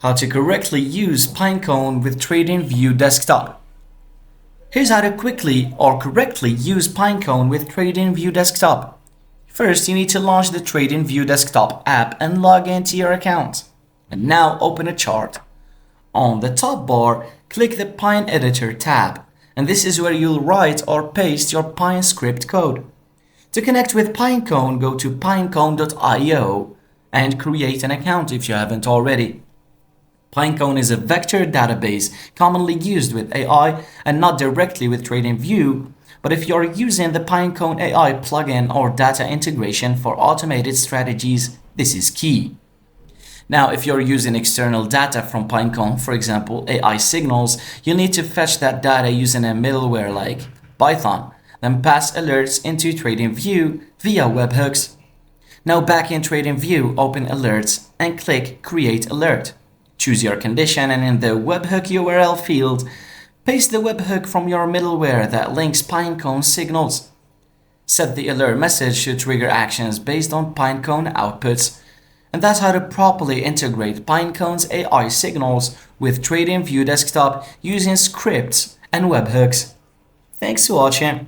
How to correctly use Pinecone with TradingView desktop. Here's how to quickly or correctly use Pinecone with TradingView desktop. First, you need to launch the TradingView desktop app and log into your account. And now open a chart. On the top bar, click the Pine Editor tab, and this is where you'll write or paste your Pine script code. To connect with Pinecone, go to pinecone.io and create an account if you haven't already. Pinecone is a vector database commonly used with AI and not directly with TradingView, but if you're using the Pinecone AI plugin or data integration for automated strategies, this is key. Now, if you're using external data from Pinecone, for example, AI signals, you'll need to fetch that data using a middleware like Python, then pass alerts into TradingView via webhooks. Now back in TradingView, open Alerts and click Create Alert. Choose your condition and in the webhook URL field, paste the webhook from your middleware that links Pinecone signals. Set the alert message to trigger actions based on Pinecone outputs. And that's how to properly integrate Pinecone's AI signals with TradingView desktop using scripts and webhooks. Thanks for watching.